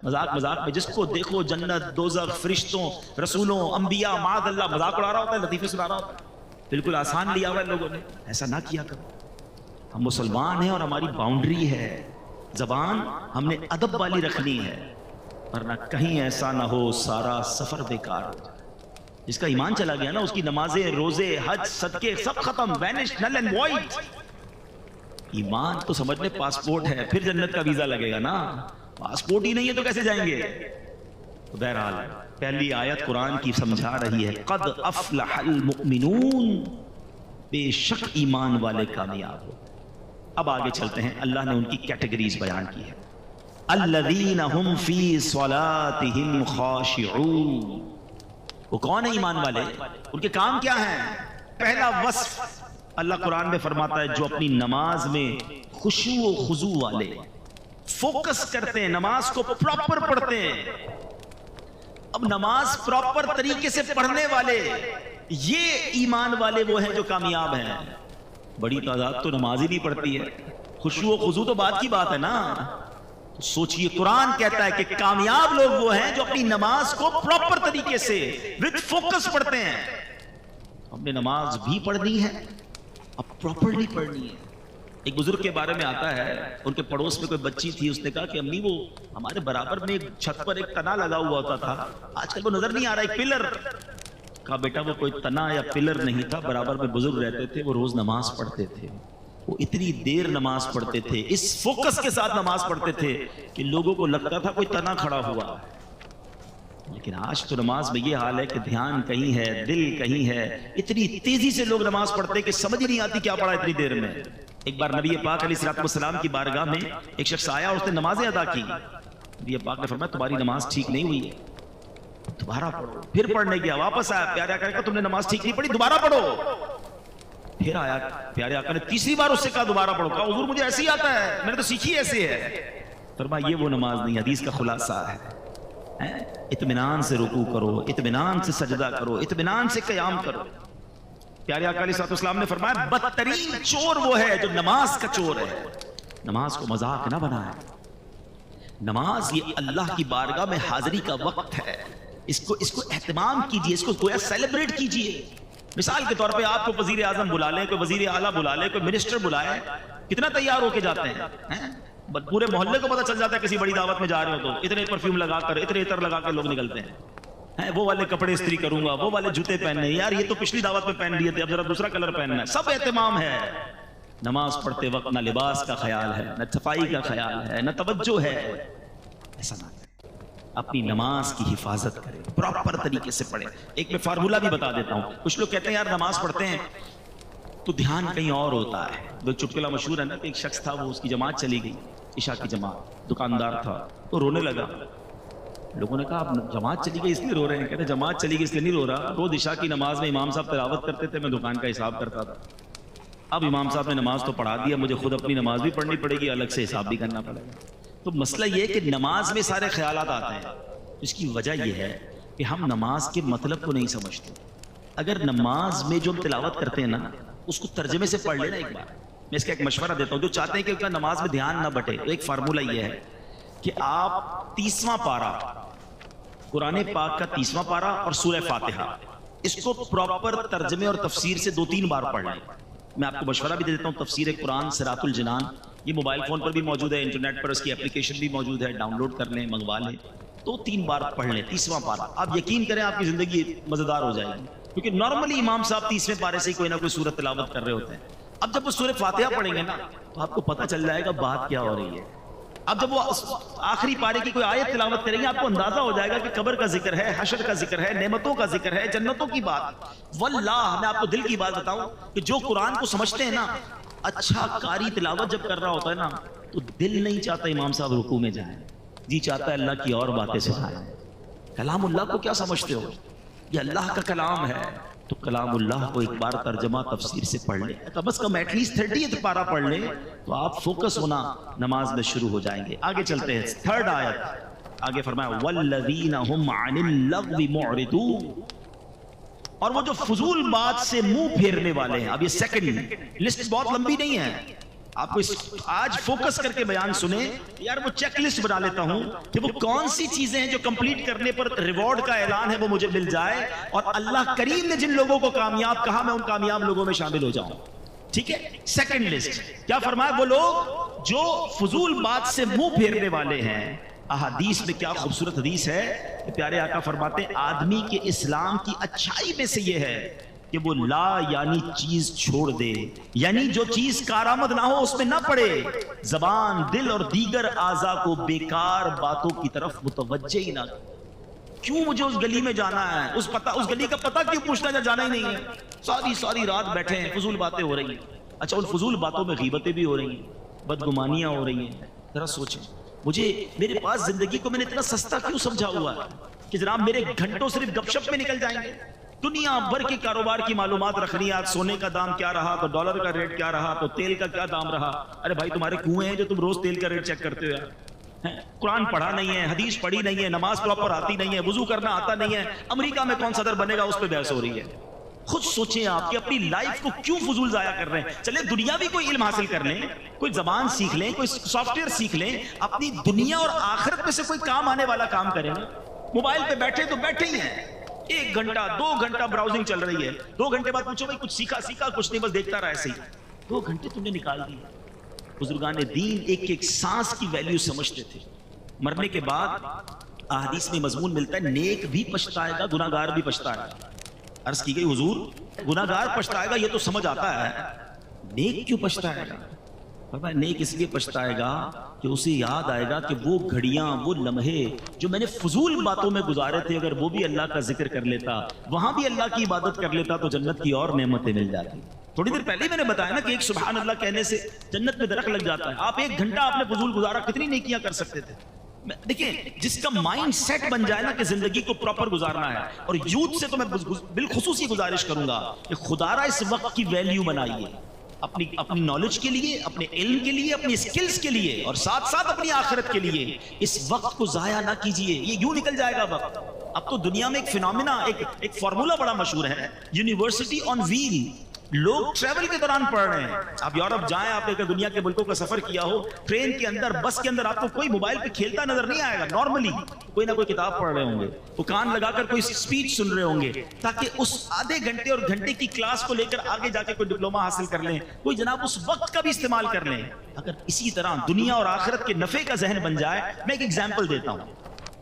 مذاق میں جس کو دیکھو جنت دوزخ فرشتوں رسولوں انبیاء معاذ اللہ مذاق اڑا رہا ہوتا ہے، لطیفے سنا رہا ہوتا ہے، بالکل آسان لیا ہوا ہے لوگوں نے. ایسا نہ کیا کرو. ہم مسلمان ہیں اور ہماری باؤنڈری ہے، زبان ہم نے ادب والی رکھنی ہے، ورنہ کہیں ایسا نہ ہو سارا سفر بیکار ہو جائے. جس کا ایمان چلا گیا نا اس کی نمازیں روزے حج صدقے سب ختم، وینش نل اینڈ وائڈ. ایمان تو سمجھ لیں پاسپورٹ ہے، پھر جنت کا ویزا لگے گا نا. پاسپورٹ ہی نہیں ہے تو کیسے جائیں گے؟ تو بہرحال پہلی آیت قرآن کی سمجھا رہی ہے قد افلح المؤمنون، بے شک ایمان والے کامیاب ہو. اب آگے چلتے ہیں، اللہ نے ان کی کیٹیگریز بیان کی ہے. الذین هم فی صلاتهم خاشعون، وہ کون ہے ایمان والے؟ ان کے کام کیا ہیں؟ پہلا وصف اللہ قرآن میں فرماتا ہے جو اپنی نماز میں خشوع و خضوع والے، فوکس کرتے ہیں، نماز کو پراپر پڑھتے ہیں. اب نماز پراپر طریقے سے پڑھنے والے، یہ ایمان والے وہ ہیں جو کامیاب ہیں. بڑی تعداد تو نماز ہی نہیں پڑھتی ہے. خشوع و خضوع تو بات کی بات ہے نا. سوچئے قرآن کہتا ہے کہ کامیاب لوگ وہ ہیں جو اپنی نماز کو پراپر طریقے سے وتھ فوکس پڑھتے ہیں. ہم نے نماز بھی پڑھنی ہے، اب پراپرلی پڑھنی ہے. ایک بزرگ کے بارے میں آتا ہے، ان کے پڑوس میں کوئی بچی تھی، اس نے کہا کہ امی وہ ہمارے برابر میں ایک چھت پر ایک تنا لگا ہوا ہوتا تھا، آج کل وہ نظر نہیں آ رہا، ایک پلر. کہا بیٹا وہ کوئی تنا یا پلر نہیں تھا، برابر میں بزرگ رہتے تھے، وہ روز نماز پڑھتے تھے. وہ اتنی دیر نماز پڑھتے تھے، اس فوکس کے ساتھ نماز پڑھتے تھے کہ لوگوں کو لگتا تھا کوئی تنا کھڑا ہوا. لیکن آج تو نماز میں یہ حال ہے کہ دھیان کہیں ہے، دل کہیں ہے. اتنی تیزی سے لوگ نماز پڑھتے کہ سمجھ ہی نہیں آتی کیا پڑھا اتنی دیر میں. ایک بار نبی پاک علیہ السلام کی بارگاہ میں ایک شخص آیا اور اس نے نمازیں ادا کی. نبی پاک نے فرمایا تمہاری نماز ٹھیک نہیں ہوئی ہے، دوبارہ پڑھو. پھر پڑھنے گیا، واپس آیا، پیارے آقا کہ تم نے نماز ٹھیک نہیں پڑھی، دوبارہ پڑھو. پھر آیا پیارے آقا نے تیسری بار اس سے کہا دوبارہ پڑھو. کہا حضور مجھے ایسے ہی آتا ہے، میں نے تو سیکھی ایسے ہے. فرمایا یہ وہ نماز نہیں، حدیث کا خلاصہ ہے. اطمینان سے رکوع کرو، اطمینان سے سجدہ کرو، اطمینان سے قیام کرو. پیارے آقا علیہ السلام نے فرمایا بدترین چور وہ ہے جو نماز کا چور ہے. نماز کو مذاق نہ بنائے. نماز یہ اللہ کی بارگاہ میں حاضری کا وقت ہے. اس کو اہتمام کیجئے، اس کو گویا سیلیبریٹ کیجئے. مثال کے طور پہ آپ کو وزیر اعظم بلا لیں، کوئی وزیر اعلیٰ بلا لیں، کوئی منسٹر بلائے، کتنا تیار ہو کے جاتے ہیں. پورے محلے کو پتہ چل جاتا ہے کسی بڑی دعوت میں جا رہے ہو تو اتنے پرفیوم لگا کر، اتنے عطر لگا کر لوگ نکلتے ہیں. وہ والے کپڑے استری کروں گا، وہ والے جوتے پہننے، یار یہ تو پچھلی دعوت میں پہن لیے تھے، اب ذرا دوسرا کلر پہننا ہے. سب اہتمام ہے. نماز پڑھتے وقت نہ لباس کا خیال ہے، نہ صفائی کا خیال ہے، نہ توجہ ہے. ایسا نہ کریں. اپنی نماز کی حفاظت کریں، پراپر طریقے سے پڑھیں. ایک میں فارمولہ بھی بتا دیتا ہوں. کچھ لوگ کہتے ہیں یار نماز پڑھتے ہیں تو دھیان کہیں اور ہوتا ہے. وہ چٹکلا مشہور ہے نا کہ ایک شخص تھا، وہ اس کی جماعت چلی گئی، عشاء کی جماعت، دکاندار تھا، وہ رونے لگا. لوگوں نے کہا آپ جماعت چلی گئی اس لیے رو رہے ہیں؟ کہتے جماعت چلی گئی اس لیے نہیں رو رہا، روز عشاء کی نماز میں امام صاحب تلاوت کرتے تھے، میں دکان کا حساب کرتا تھا. اب امام صاحب نے نماز تو پڑھا دیا، مجھے خود اپنی نماز بھی پڑھنی پڑے گی، الگ سے حساب بھی کرنا پڑے گا. تو مسئلہ یہ ہے کہ نماز میں سارے خیالات آتے ہیں. اس کی وجہ یہ ہے کہ ہم نماز کے مطلب کو نہیں سمجھتے. اگر نماز میں جو ہم تلاوت کرتے ہیں نا اس کو ترجمے سے پڑھ لینا ایک بار. میں اس کا ایک مشورہ دیتا ہوں جو چاہتے ہیں کہ نماز میں دھیان نہ بٹے. ایک فارمولہ یہ ہے کہ آپ 30واں پارہ قرآن پاک کا 30واں پارہ اور سورہ فاتحہ اس کو پراپر ترجمے اور تفسیر سے 2-3 بار پڑھ لیں. میں آپ کو مشورہ بھی دے دیتا ہوں، تفسیر قرآن صراط الجنان، یہ موبائل فون پر بھی موجود ہے، انٹرنیٹ پر اس کی اپلیکیشن بھی موجود ہے، ڈاؤن لوڈ کر لیں، منگوا لیں. 2-3 بار پڑھ لیں 30واں پارہ. آپ یقین کریں آپ کی زندگی مزیدار ہو جائے گی. کیونکہ نارملی امام صاحب 30ویں پارے سے کوئی نہ کوئی سورت تلاوت کر رہے ہوتے ہیں. اب جب وہ سورہ فاتحہ پڑھیں گے نا تو آپ کو پتہ چل جائے گا بات کیا ہو رہی ہے. اب جب وہ آخری پارے کی کوئی آیت تلاوت کریں گے آپ کو اندازہ ہو جائے گا کہ قبر کا ذکر ہے، حشر کا ذکر ہے، نعمتوں کا ذکر ہے، جنتوں کی بات. واللہ میں آپ کو دل کی بات بتاؤں کہ جو قرآن کو سمجھتے ہیں نا، اچھا قاری تلاوت جب کر رہا ہوتا ہے نا تو دل نہیں چاہتا امام صاحب رکوع میں جائیں، جی چاہتا ہے اللہ کی اور باتیں سنائیں. کلام اللہ کو کیا سمجھتے ہو؟ یہ اللہ کا کلام ہے. تو کلام اللہ کو ایک بار ترجمہ تفسیر سے پڑھ لیں، کم از کم ایٹ لیسٹ 30 پارہ پڑھ لیں تو آپ فوکس ہونا نماز میں شروع ہو جائیں گے. آگے چلتے ہیں. 3rd آیت آگے فرمایا والذین هم عن اللغو معرضون، اور وہ جو فضول بات سے منہ پھیرنے والے ہیں. اب یہ سیکنڈ لسٹ بہت لمبی نہیں ہے، آپ کو آج فوکس کر کے بیان سنیں یار، وہ چیک لسٹ بنا لیتا ہوں کہ وہ کون سی چیزیں ہیں جو کمپلیٹ کرنے پر ریوارڈ کا اعلان ہے وہ مجھے مل جائے، اور اللہ کریم نے جن لوگوں کو کامیاب کہا میں ان کامیاب لوگوں میں شامل ہو جاؤں. ٹھیک ہے. سیکنڈ لسٹ کیا فرمایا؟ وہ لوگ جو فضول بات سے منہ پھیرنے والے ہیں. احادیث میں کیا خوبصورت حدیث ہے کہ پیارے آقا فرماتے ہیں آدمی کے اسلام کی اچھائی میں سے یہ ہے کہ وہ لا یعنی چیز چھوڑ دے، یعنی جو چیز کارآمد نہ ہو اس میں نہ پڑے، زبان، دل اور دیگر اعضاء کو بیکار باتوں کی طرف متوجہ ہی نہ. کیوں مجھے اس گلی میں جانا ہے؟ اس گلی کا پتہ کیوں پوچھنا ہے؟ جانا ہی نہیں ہے. ساری رات بیٹھے ہیں، فضول باتیں ہو رہی ہیں. اچھا، ان فضول باتوں میں غیبتیں بھی ہو رہی ہیں، بدگمانیاں ہو رہی ہیں. ذرا سوچیں، میرے پاس زندگی کو میں نے اتنا سستا کیوں سمجھا ہوا ہے کہ جناب میرے گھنٹوں صرف گپ شپ میں نکل جائیں گے. دنیا بھر کے کاروبار کی معلومات رکھنی ہے. آج سونے کا دام کیا رہا، تو ڈالر کا ریٹ کیا رہا، تو تیل کا کیا دام رہا. ارے بھائی تمہارے کنویں ہیں جو تم روز تیل کا ریٹ چیک کرتے ہو یار. قرآن پڑھا نہیں ہے، حدیث پڑھی نہیں ہے، نماز پراپر آتی نہیں ہے، وضو کرنا آتا نہیں ہے، امریکہ میں کون صدر بنے گا اس پہ بحث ہو رہی ہے. خود سوچیں آپ کہ اپنی لائف کو کیوں فضول ضائع کر رہے ہیں. چلے دنیا بھی کوئی علم حاصل کر لیں، کوئی زبان سیکھ لیں، کوئی سافٹ ویئر سیکھ لیں، اپنی دنیا اور آخرت میں سے کوئی کام آنے والا کام کریں. موبائل پہ بیٹھے تو بیٹھے ہی ہیں، 1 گھنٹہ 2 گھنٹہ براؤزنگ چل رہی ہے. 2 گھنٹے بعد پوچھو بھائی کچھ سیکھا کچھ نہیں، بس دیکھتا رہا ایسے ہی. 2 گھنٹے تم نے نکال دیے. بزرگان دین ایک سانس کی ویلیو سمجھتے تھے. مرنے کے بعد احادیث میں مضمون ملتا ہے نیک بھی پچھتائے گا، گناہگار بھی پچھتائے گا. عرض کی گئی حضور گناہگار پچھتائے گا یہ تو سمجھ آتا ہے، نیک کیوں پچھتائے گا؟ فرمایا نیک اس لیے پچھتائے گا کہ اسے یاد آئے گا کہ وہ گھڑیاں، وہ لمحے جو میں نے فضول باتوں میں گزارے تھے، اگر وہ بھی اللہ کا ذکر کر لیتا، وہاں بھی اللہ کی عبادت کر لیتا تو جنت کی اور نعمتیں مل جاتی. تھوڑی دیر پہلے میں نے بتایا نا کہ ایک سبحان اللہ کہنے سے جنت میں درخت لگ جاتا ہے. آپ 1 گھنٹہ آپ نے فضول گزارا، کتنی نیکیاں کر سکتے تھے. دیکھیں جس کا مائنڈ سیٹ بن جائے نا کہ زندگی کو پراپر گزارنا ہے، اور یوتھ سے تو میں بالخصوص یہ گزارش کروں گا کہ خدا را اس وقت کی ویلیو بنائیے، اپنی نالج کے لیے، اپنے علم کے لیے، اپنی سکلز کے لیے، اور ساتھ ساتھ اپنی آخرت کے لیے. اس وقت کو ضائع نہ کیجیے، یہ یوں نکل جائے گا وقت. اب تو دنیا میں ایک فینومینا، ایک فارمولا بڑا مشہور ہے، یونیورسٹی آن ویل. لوگ ٹریول کے دوران پڑھ رہے ہیں. آپ یورپ جائیں، آپ نے دنیا کے ملکوں کا سفر کیا ہو، ٹرین کے اندر، بس کے اندر آپ کو کوئی موبائل پہ کھیلتا نظر نہیں آئے گا. نارملی کوئی نہ کوئی کتاب پڑھ رہے ہوں گے، وہ کان لگا کر کوئی سپیچ سن رہے ہوں گے تاکہ اس آدھے گھنٹے اور گھنٹے کی کلاس کو لے کر آگے جا کے کوئی ڈپلوما حاصل کر لیں، کوئی جناب اس وقت کا بھی استعمال کر لیں. اگر اسی طرح دنیا اور آخرت کے نفع کا ذہن بن جائے. میں ایک ایگزامپل دیتا ہوں،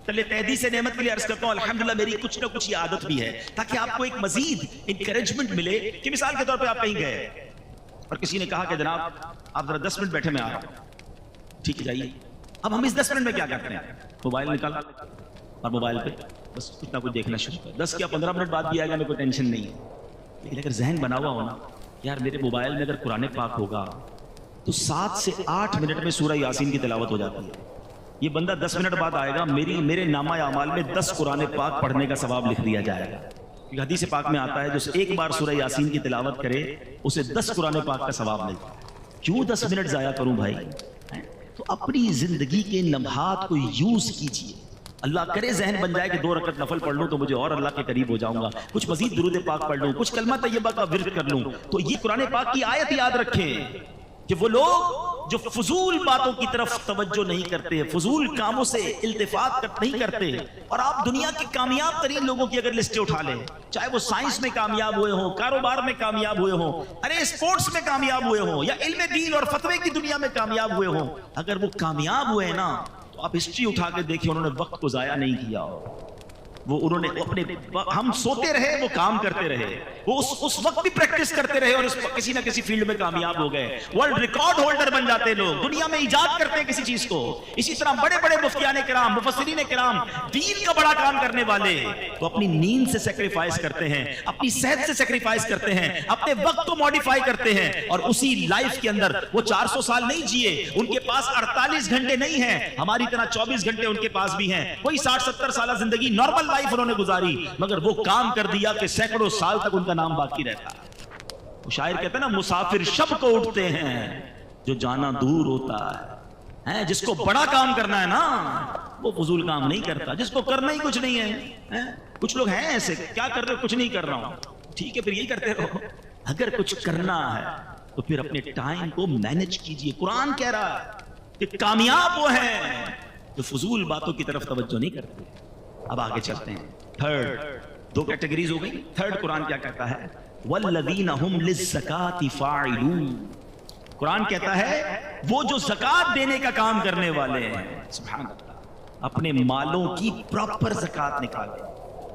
چلے تحدیث نعمت کے لیے عرض کرتا ہوں الحمدللہ میری کچھ نہ کچھ یہ عادت بھی ہے تاکہ آپ کو ایک مزید انکریجمنٹ ملے. کہ مثال کے طور پہ آپ کہیں گئے اور کسی نے کہا کہ جناب آپ ذرا 10 منٹ بیٹھے، میں آ رہا ہوں. ٹھیک ہے جائیے. اب ہم اس 10 منٹ میں کیا کرتے ہیں؟ موبائل نکالا اور موبائل پہ بس کچھ نہ کچھ دیکھنا شروع کر. 10 یا 15 منٹ بعد بھی آئے گا، میرے کو ٹینشن نہیں ہے. لیکن اگر ذہن بنا ہوا ہونا یار میرے موبائل میں اگر قرآن پاک ہوگا تو 7 سے 8 منٹ میں سورہ یاسین کی تلاوت ہو جاتی ہے. یہ بندہ 10 منٹ بعد آئے گا، میرے نامہ اعمال میں 10 قرآن پاک پڑھنے کا ثواب لکھ دیا جائے گا. حدیث پاک میں آتا ہے جو ایک بار سورہ یاسین کی تلاوت کرے اسے 10 قرآن پاک کا ثواب ملتا ہے. کیوں 10 منٹ ضائع کروں بھائی؟ تو اپنی زندگی کے لمحات کو یوز کیجیے. اللہ کرے ذہن بن جائے کہ 2 رکعت نفل پڑھ لوں تو مجھے اور اللہ کے قریب ہو جاؤں گا، کچھ مزید درود پاک پڑھ لوں، کچھ کلمہ طیبہ کا ورد کر لوں. تو یہ قرآن پاک کی آیت یاد رکھیں کہ وہ لوگ جو فضول باتوں کی طرف توجہ نہیں کرتے، فضول کاموں سے التفات نہیں کرتے. اور آپ دنیا کے کامیاب ترین لوگوں کی اگر لسٹیں اٹھا لیں، چاہے وہ سائنس میں کامیاب ہوئے ہوں، کاروبار میں کامیاب ہوئے ہوں، ارے اسپورٹس میں کامیاب ہوئے ہوں، یا علم دین اور فتوے کی دنیا میں کامیاب ہوئے ہوں، اگر وہ کامیاب ہوئے نا تو آپ ہسٹری اٹھا کے دیکھیں انہوں نے وقت کو ضائع نہیں کیا. وہ انہوں نے اپنے ہم سوتے رہے وہ کام کرتے رہے، وہ اس وقت بھی پریکٹس کرتے رہے اور کسی نہ کسی فیلڈ میں کامیاب ہو گئے. ورلڈ ریکارڈ ہولڈر بن جاتے لوگ، دنیا میں ایجاد کرتے ہیں کسی چیز کو. اسی طرح بڑے بڑے مفتیان کرام، مفسرین کرام، دین کا بڑا کام کرنے والے تو اپنی نیند سے سیکریفائس کرتے ہیں، اپنی صحت سے سیکریفائس کرتے ہیں، اپنے وقت کو ماڈیفائی کرتے ہیں، اور اسی لائف کے اندر وہ 400 سال نہیں جیے، ان کے پاس 48 گھنٹے نہیں ہیں، ہماری طرح 24 گھنٹے ان کے پاس بھی ہیں. کوئی 60-70 سالہ زندگی نارمل لائف انہوں نے گزاری، مگر وہ کام کر دیا کہ سینکڑوں سال تک ان کا نام باقی رہتا. وہ شاعر کہتے ہیں نا مسافر شب کو اٹھتے ہیں جو جانا دور ہوتا ہے. جس کو بڑا کام کرنا ہے نا وہ فضول کام نہیں کرتا، جس کو کرنا ہی کچھ نہیں ہے. کچھ لوگ ہیں ایسے، کیا کر رہے ہو؟ کچھ نہیں کر رہا ہوں. ٹھیک ہے پھر یہی کرتے رہو. اگر کچھ کرنا ہے تو پھر اپنے ٹائم کو مینج کیجئے. قرآن کہہ رہا ہے کہ کامیاب وہ ہیں جو فضول باتوں کی طرف توجہ نہیں کرتے. اب آگے چلتے ہیں. تھرڈ, 2 کیٹیگریز ہو گئی. تھرڈ قرآن کیا کہتا ہے؟ والذین هم للزکاۃ فاعلون. قرآن کہتا ہے وہ جو زکات دینے کا کام کرنے والے ہیں, سبحان اللہ, اپنے مالوں کی پراپر زکات نکالیں,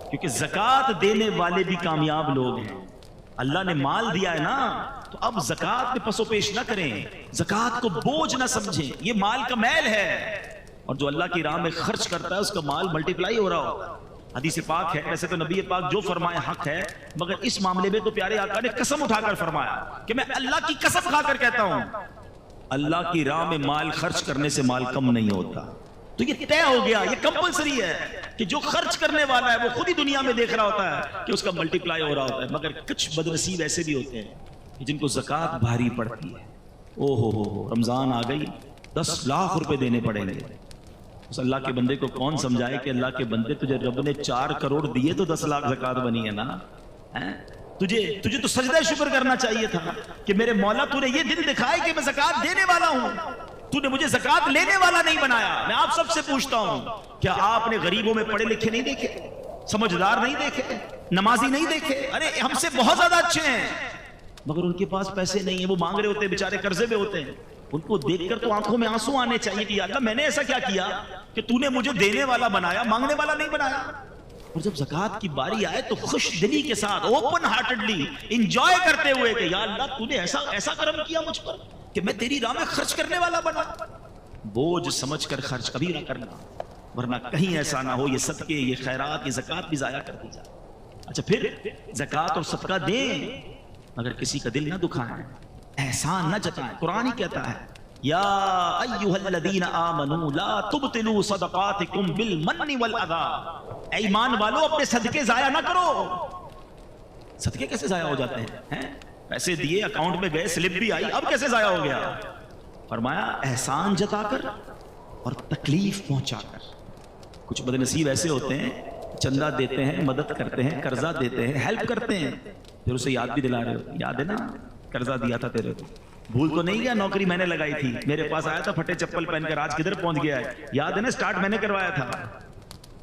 کیونکہ زکات دینے والے بھی کامیاب لوگ ہیں. اللہ نے مال دیا ہے نا, تو اب زکات میں پسو پیش نہ کریں, زکات کو بوجھ نہ سمجھیں. یہ مال کا میل ہے, اور جو اللہ کی راہ میں خرچ کرتا ہے اس کا مال ملٹیپلائی ہو رہا ہوتا ہے. حدیث پاک ہے, ویسے تو نبی پاک جو فرمائے حق ہے, مگر اس معاملے میں تو پیارے آقا نے قسم اٹھا کر فرمایا کہ میں اللہ کی قسم کھا کر کہتا ہوں, اللہ کی راہ میں مال خرچ کرنے سے مال کم نہیں ہوتا. تو یہ طے ہو گیا, یہ کمپلسری ہے کہ جو خرچ کرنے والا ہے وہ خود ہی دنیا میں دیکھ رہا ہوتا ہے کہ اس کا ملٹیپلائی ہو رہا ہوتا ہے. مگر کچھ بدنصیب ایسے بھی ہوتے ہیں کہ جن کو زکات بھاری پڑتی ہے. او ہو, رمضان آ گئی, 10 لاکھ روپے دینے پڑیں گے. اس اللہ کے بندے کو کون سمجھائے کہ اللہ کے بندے تجھے رب نے 4 کروڑ دیے تو 10 لاکھ زکات بنی ہے نا. تجھے تو سجدہ شکر کرنا چاہیے تھا کہ میرے مولا تو نے یہ دل دکھائے کہ میں زکات دینے والا ہوں, تو نے مجھے زکات لینے والا نہیں بنایا. میں آپ سب سے پوچھتا ہوں, کیا آپ نے غریبوں میں پڑھے لکھے نہیں دیکھے, سمجھدار نہیں دیکھے, نمازی نہیں دیکھے؟ ارے ہم سے بہت زیادہ اچھے ہیں, مگر ان کے پاس پیسے نہیں ہیں, وہ مانگ رہے ہوتے ہیں, بیچارے قرضے میں ہوتے ہیں. ان کو دیکھ کر تو آنکھوں میں آنسو آنے چاہیے کہ یا اللہ میں نے ایسا کیا کیا کہ تو نے مجھے دینے والا بنایا, مانگنے والا نہیں بنایا. اور جب زکات کی باری آئے تو خوش دلی کے ساتھ, اوپن ہارٹڈلی انجوائے کرتے ہوئے کہ یا اللہ تو نے ایسا کرم کیا مجھ پر کہ میں تیری راہ میں خرچ کرنے والا بنا. بوجھ سمجھ کر خرچ کبھی نہ کرنا, ورنہ کہیں ایسا نہ ہو یہ صدقے, یہ خیرات, یہ زکات بھی ضائع کر دی جائے. اچھا, پھر زکات اور صدقہ دیں مگر کسی کا دل نہ دکھائیں, احسان نہ جتائیں. قرآن ہی کہتا ہے یا ایھا الذین آمنوا لا تبطلوا صدقاتکم بالمن والاذی. اے ایمان والو, اپنے صدقے ضائع نہ کرو. صدقے کیسے ضائع ہو جاتے ہیں؟ پیسے دیے, اکاؤنٹ میں گئے, سلپ بھی آئی, اب کیسے ضائع ہو گیا؟ فرمایا احسان جتا کر اور تکلیف پہنچا کر. کچھ بدنصیب ایسے ہوتے ہیں, چندہ دیتے ہیں, مدد کرتے ہیں, قرضہ دیتے ہیں, ہیلپ کرتے ہیں, پھر اسے یاد بھی دلا رہے ہو, یاد ہے نا قرضہ دیا تھا تیرے کو, بھول تو نہیں گیا, نوکری میں نے لگائی تھی, میرے پاس آیا تھا پھٹے چپل پہن کر, آج کدھر پہنچ گیا ہے, یاد ہے نا سٹارٹ میں نے کروایا تھا.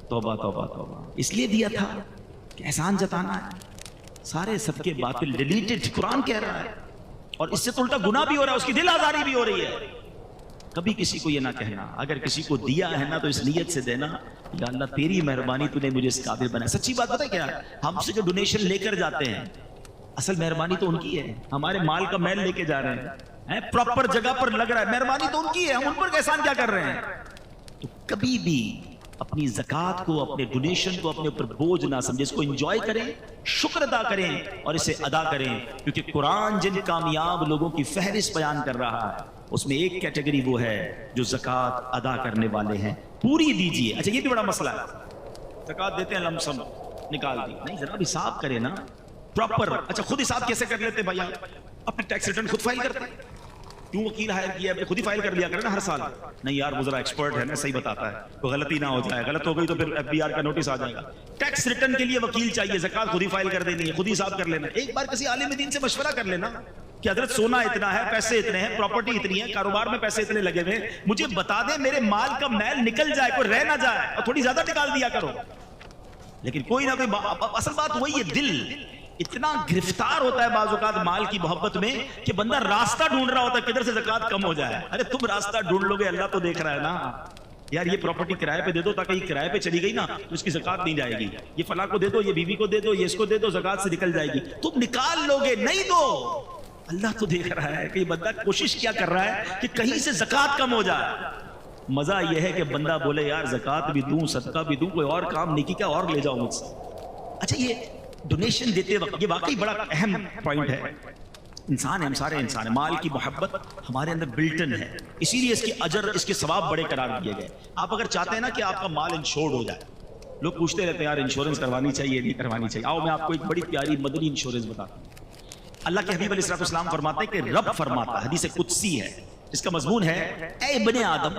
توبہ توبہ توبہ, اس لیے دیا تھا کہ احسان جتانا ہے. سارے صدقے باطل, ڈیلیٹڈ, قرآن کہہ رہا ہے. اور اس سے تو الٹا گناہ بھی ہو رہا ہے, اس کی دل آزاری بھی ہو رہی ہے. کبھی کسی کو یہ نہ کہنا, اگر کسی کو دیا ہے نا تو اس نیت سے دینا یا اللہ تیری مہربانی تو نے مجھے اس قابل بنایا. سچی بات پتہ ہے کیا, ہم سے جو ڈونیشن لے کر جاتے ہیں اصل مہربانی تو ان کی ہے, ہمارے مال کا میل لے کے جا رہے ہیں, پراپر جگہ پر لگ رہا ہے, مہربانی تو ان کی ہے, ہم ان پر احسان کیا کر رہے ہیں. تو کبھی بھی اپنی زکات کو, اپنے ڈونیشن کو اپنے اوپر بوجھ نہ سمجھے, اس کو انجوائے کریں, شکر ادا کریں اور اسے ادا کریں. کیونکہ قرآن جن کامیاب لوگوں کی فہرست بیان کر رہا ہے اس میں ایک کیٹیگری وہ ہے جو زکات ادا کرنے والے ہیں. پوری دیجیے. اچھا, یہ بھی بڑا مسئلہ ہے, زکات دیتے ہیں لمسم نکال دی, نہیں ذرا بھی حساب کرے نا پراپر. اچھا, خود حساب کیسے کر لیتے بھائی, اپنے ٹیکس ریٹرن خود فائل کرتے ہیں, کیوں وکیل ہائر کیا ہے, خود ہی فائل کر لیا کرے نا ہر سال. نہیں یار وہ ذرا ایکسپرٹ ہے نا, صحیح بتاتا ہے, کوئی غلطی نہ ہو جائے, غلط ہو گئی تو پھر FBR کا نوٹس آ جائے گا. ٹیکس ریٹرن کے لیے وکیل چاہیے, زکات خود ہی فائل کر دینی ہے, خود ہی حساب کر لینا. ایک بار کسی عالم دین سے مشورہ کر لینا کہ حضرت سونا اتنا ہے, پیسے اتنے ہیں, پراپرٹی اتنی ہے, کاروبار میں پیسے اتنے لگے ہوئے, مجھے بتا دیں, میرے مال کا میل نکل جائے, کوئی رہ نہ جائے, اور تھوڑی زیادہ نکال دیا کرو. لیکن کوئی نہ کوئی, اصل بات وہی ہے, دل اتنا گرفتار ہوتا ہے بعض اوقات مال کی محبت میں کہ بندہ راستہ ڈھونڈ رہا ہوتا ہے کدھر سے زکات کم ہو جائے. ارے تم راستہ ڈھونڈ لو گے, اللہ تو دیکھ رہا ہے نا. یار یہ پراپرٹی کرائے پہ دے دو, تاکہ یہ کرائے پہ چلی گئی نا تو اس کی زکات نہیں جائے گی. یہ فلاں کو دے دو, یہ بیوی کو دے دو, یہ اس کو دے دو, زکات سے نکل جائے گی. تم نکال لو گے, نہیں دو. اللہ تو دیکھ رہا ہے کہ یہ بندہ کوشش کیا کر رہا ہے کہ کہیں سے زکات کم ہو جائے. مزہ یہ ہے کہ بندہ بولے یار زکات بھی دوں, صدقہ بھی دوں, کوئی اور کام نیکی کا اور لے جاؤ مجھ سے. اچھا, یہ ڈونیشن دیتے وقت یہ واقعی بڑا اہم پوائنٹ ہے. انسان ہے, ہم سارے انسان ہیں, مال کی محبت ہمارے اندر بلٹن ہے, اسی لیے اس کے اجر, اس کے ثواب بڑے قرار دیے گئے. آپ اگر چاہتے ہیں نا کہ آپ کا مال انشورڈ ہو جائے, لوگ پوچھتے رہتے ہیں یار انشورنس کروانی چاہیے نہیں کروانی چاہیے. آؤ میں آپ کو ایک بڑی پیاری مدنی انشورنس بتاتا ہوں. اللہ کے حبیب علیہ السلام فرماتے ہیں کہ رب فرماتا ہے, حدیث قدسی ہے, اس کا مضمون ہے اے ابن آدم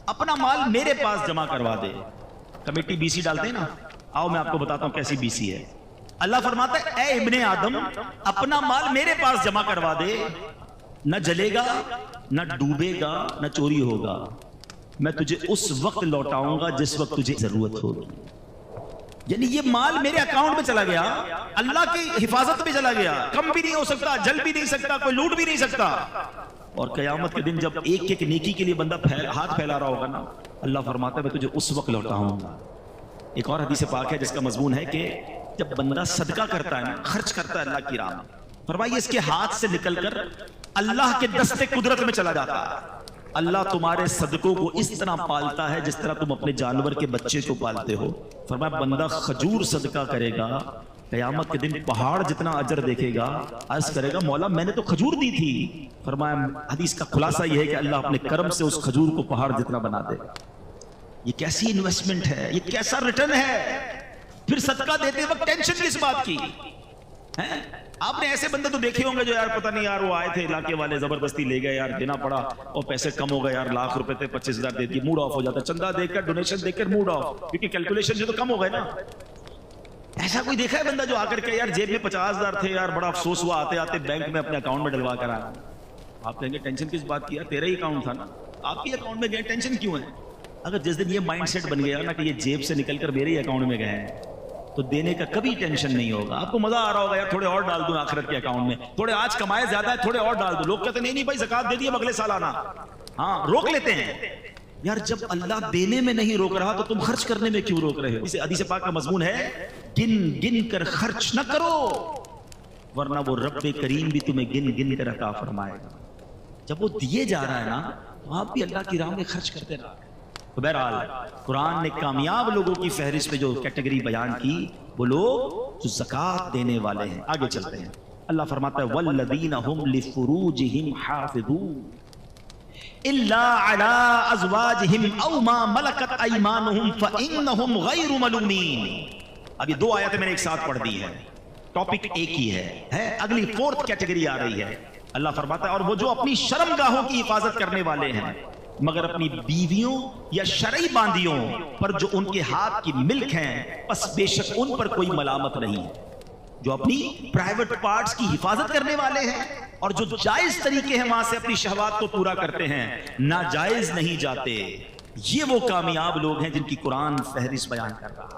اپنا مال میرے پاس جمع کروا دے. کمیٹی BC ڈالتے ہیں نا, آؤ میں آپ کو بتاتا ہوں کیسی BC ہے. اللہ فرماتا ہے اے ابن آدم اپنا مال میرے پاس جمع کروا دے, نہ جلے گا نہ ڈوبے گا نہ چوری ہوگا، میں تجھے اس وقت لوٹاؤں گا جس وقت تجھے ضرورت ہوگی. یعنی یہ مال میرے اکاؤنٹ میں چلا گیا، اللہ کی حفاظت میں چلا گیا، کم بھی نہیں ہو سکتا، جل بھی نہیں سکتا، کوئی لوٹ بھی نہیں سکتا. اور قیامت کے دن جب ایک ایک نیکی کے لیے بندہ ہاتھ پھیلا رہا ہوگا نا، اللہ فرماتا ہے میں تجھے اس وقت لوٹاؤں گا. ایک اور حدیث پاک ہے جس کا مضمون ہے کہ جب بندہ صدقہ کرتا ہے نا، خرچ کرتا ہے اللہ کی راہ میں، فرمائیے اس کے ہاتھ سے نکل کر اللہ کے دستے قدرت میں چلا جاتا ہے. اللہ تمہارے صدقوں کو اس طرح پالتا ہے جس طرح تم اپنے جانور کے بچے کو پالتے ہو. فرمایا بندہ کھجور صدقہ کرے گا، قیامت کے دن پہاڑ جتنا اجر دیکھے گا، عرض کرے گا مولا میں نے تو کھجور دی تھی. فرمایا حدیث کا خلاصہ یہ ہے کہ اللہ اپنے کرم سے اس کھجور کو پہاڑ جتنا بنا دے گا. یہ کیسی انویسٹمنٹ ہے، یہ کیسا ریٹرن ہے. پھر صدقہ دیتے وقت ٹینشن کس بات کی ہے؟ آپ نے ایسے بندے تو دیکھے ہوں گے جو یار پتہ نہیں یار وہ آئے تھے علاقے والے زبردستی لے گئے، یار دینا پڑا اور پیسے کم ہو گئے، یار لاکھ روپے تھے 25,000 دے دیے، موڈ آف ہو جاتا ہے. چندہ دے کر ڈونیشن دے کر موڈ آف، کیونکہ کیلکولیشن جو تو کم ہو گئے نا. ایسا کوئی دیکھا ہے بندہ جو آ کر کے یار جیب میں 50,000 تھے، یار بڑا افسوس ہوا آتے آتے بینک میں اپنے اکاؤنٹ میں ڈلوا کر آیا. آپ کہیں گے ٹینشن کس بات کی، یار تیرا ہی اکاؤنٹ تھا نا، آپ ہی اکاؤنٹ میں گئے، ٹینشن کیوں ہے؟ اگر جس دن یہ مائنڈ سیٹ بن گیا نا کہ یہ جیب سے نکل کر میرے ہی اکاؤنٹ میں گئے ہیں تو دینے کا کبھی ٹینشن نہیں ہوگا. آپ کو مزہ آ رہا ہوگا یار تھوڑے اور ڈال دوں آخرت کے اکاؤنٹ میں، تھوڑے آج کمائے زیادہ ہے تھوڑے اور ڈال دوں. لوگ کہتے ہیں نہیں بھائی زکات دے دیے اگلے سال آنا، ہاں روک لیتے ہیں. یار جب اللہ دینے میں نہیں روک رہا تو تم خرچ کرنے میں کیوں روک رہے ہو؟ اسے حدیث پاک کا مضمون ہے گن گن کر خرچ نہ کرو ورنہ وہ رب کریم بھی تمہیں گن گن کر عطا فرمائے گا. جب وہ دیے جا رہا ہے نا تو آپ بھی اللہ کی راہ میں خرچ کرتے رہا. تو بہرحال قرآن نے کامیاب لوگوں کی فہرست میں جو کیٹیگری بیان کی وہ لوگ جو زکات دینے والے ہیں. آگے چلتے ہیں. اللہ فرماتا ہے والذین هم لفروجهم حافظون الا علی ازواجهم او ما ملکت ایمانهم فانهم غیر ملومین. اب یہ دو آیتیں میں نے ایک ساتھ پڑھ دی ہیں، ٹاپک ایک ہی ہے. اگلی فورتھ کیٹیگری آ رہی ہے. اللہ فرماتا ہے اور وہ جو اپنی شرمگاہوں کی حفاظت کرنے والے ہیں مگر اپنی بیویوں یا شرعی باندیوں پر جو ان کے ہاتھ کی ملک ہیں پس بے شک ان پر کوئی ملامت نہیں ہے. جو اپنی پرائیویٹ پارٹس کی حفاظت کرنے والے ہیں اور جو جائز طریقے ہیں وہاں سے اپنی شہوات کو پورا کرتے ہیں، ناجائز نہیں جاتے، یہ وہ کامیاب لوگ ہیں جن کی قرآن فہرست بیان کر رہا ہے.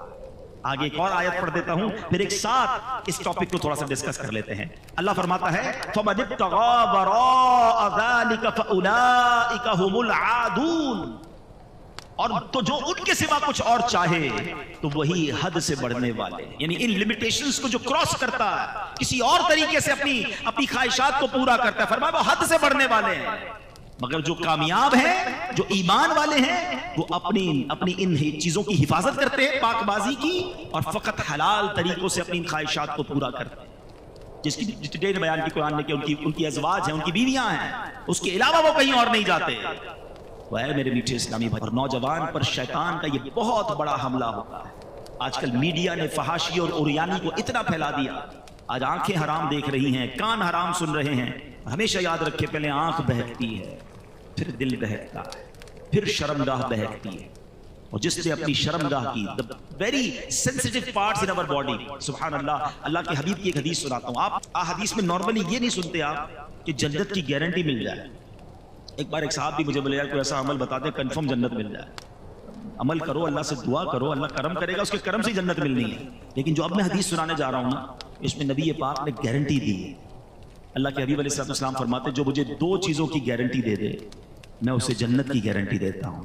آگے ایک اور آیت پڑھ دیتا ہوں پھر ایک ساتھ اس ٹاپک کو تھوڑا سا ڈسکس کر لیتے ہیں. اللہ فرماتا ہے فَمَنِ ابْتَغَىٰ وَرَاءَ ذَلِكَ فَأُولَٰئِكَ هُمُ الْعَادُونَ. اور تو جو ان کے سوا کچھ اور چاہے تو وہی حد سے بڑھنے والے، یعنی ان لمیٹیشنز کو جو کراس کرتا ہے کسی اور طریقے سے اپنی خواہشات کو پورا کرتا ہے، فرمایا وہ حد سے بڑھنے والے ہیں. مگر جو کامیاب ہیں جو ایمان والے ہیں وہ اپنی ان چیزوں کی حفاظت کرتے ہیں، پاک بازی کی، اور فقط حلال طریقوں سے اپنی خواہشات کو پورا کرتے ہیں. جس کی ڈیٹیل بیان کی قرآن نے کہ ان کی ازواج ہیں، ان کی بیویاں ہیں، اس کے علاوہ وہ کہیں اور نہیں جاتے. تو اے میرے میٹھے اسلامی بھائی، اور نوجوان پر شیطان کا یہ بہت بڑا حملہ ہوتا ہے. آج کل میڈیا نے فحاشی اور عریانی کو اتنا پھیلا دیا، آج آنکھیں حرام دیکھ رہی ہیں، کان حرام سن رہے ہیں. ہمیشہ یاد رکھے پہلے آنکھ بہکتی ہے، پھر دل بہکتا ہے، پھر شرمگاہ بہکتی ہے. اور جس نے اپنی شرمگاہ کی ویری سینسیٹیو پارٹس ان اور باڈی، سبحان اللہ. اللہ کے حبیب کی ایک حدیث سناتا ہوں. آپ حدیث میں نارملی یہ نہیں سنتے آپ کہ جنت کی گارنٹی مل جائے. ایک بار ایک صاحب بھی مجھے بولے یار کوئی ایسا عمل بتا دے کنفرم جنت مل جائے. عمل کرو، اللہ سے دعا کرو، اللہ کرم کرے گا، اس کے کرم سے جنت ملنی ہے. لیکن جو اب میں حدیث سنانے جا رہا ہوں نا اس میں نبی پاک نے گارنٹی دی ہے. اللہ کے حبیب علیہ السلام فرماتے جو مجھے دو چیزوں کی گارنٹی دے دے میں اسے جنت کی گارنٹی دیتا ہوں.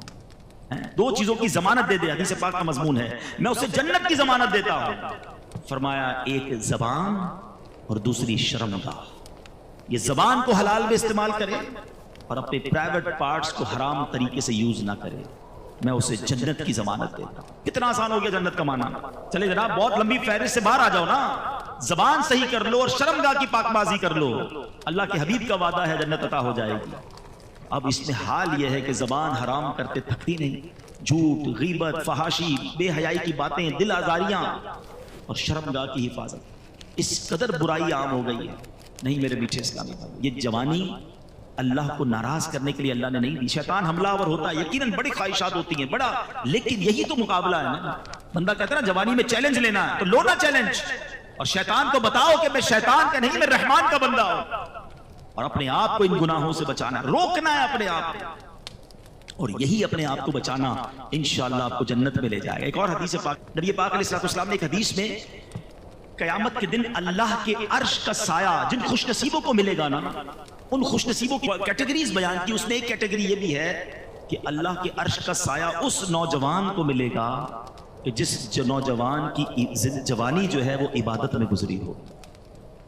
دو چیزوں کی ضمانت دے دے، حدیث پاک کا مضمون ہے، میں اسے جنت کی ضمانت دیتا ہوں. فرمایا ایک زبان اور دوسری شرمگاہ. یہ زبان کو حلال میں استعمال کرے اور اپنے پرائیویٹ پارٹس کو حرام طریقے سے یوز نہ کرے، میں اسے جنت کی ضمانت دیتا ہوں. کتنا آسان ہو گیا جنت کمانا. چلے جناب بہت لمبی فہرست سے باہر آ جاؤ نا. زبان صحیح کر لو اور شرمگاہ کی پاک بازی کر لو، اللہ کے حبیب کا وعدہ ہے جنت عطا ہو جائے گی. اب اس میں حال یہ ہے کہ زبان حرام کرتے تھکتی نہیں. جھوٹ، غیبت، فحاشی، بے حیائی کی باتیں، دل آزاریاں اور شرمگاہ کی حفاظت اس قدر برائی عام ہو گئی ہے. نہیں میرے میٹھے اسلامی بھائی، یہ جوانی اللہ کو ناراض کرنے کے لیے اللہ نے نہیں دی. شیطان حملہ آور ہوتا ہے، یقیناً بڑی خواہشات ہوتی ہیں بڑا، لیکن یہی تو مقابلہ ہے نا. بندہ کہتا ہے نا جوانی میں چیلنج لینا ہے تو لو نا چیلنج، اور شیطان کو بتاؤ کہ میں شیطان کا نہیں، میں رحمان کا بندہ ہوں. اور اپنے آپ کو ان گناہوں سے بچانا، روکنا ہے اپنے آپ کو، اور یہی اپنے آپ کو بچانا انشاءاللہ آپ کو جنت میں لے جائے گا۔ ایک اور حدیث پاک، نبی پاک علیہ السلام نے ایک حدیث میں قیامت کے دن اللہ کے عرش کا سایہ جن خوش نصیبوں کو ملے گا نا، ان خوش نصیبوں کی کیٹیگریز بیان کی۔ اس نے ایک کیٹیگری یہ بھی ہے کہ اللہ کے عرش کا سایہ اس نوجوان کو ملے گا کہ جس نوجوان کی جوانی جو ہے وہ عبادت میں گزری ہو۔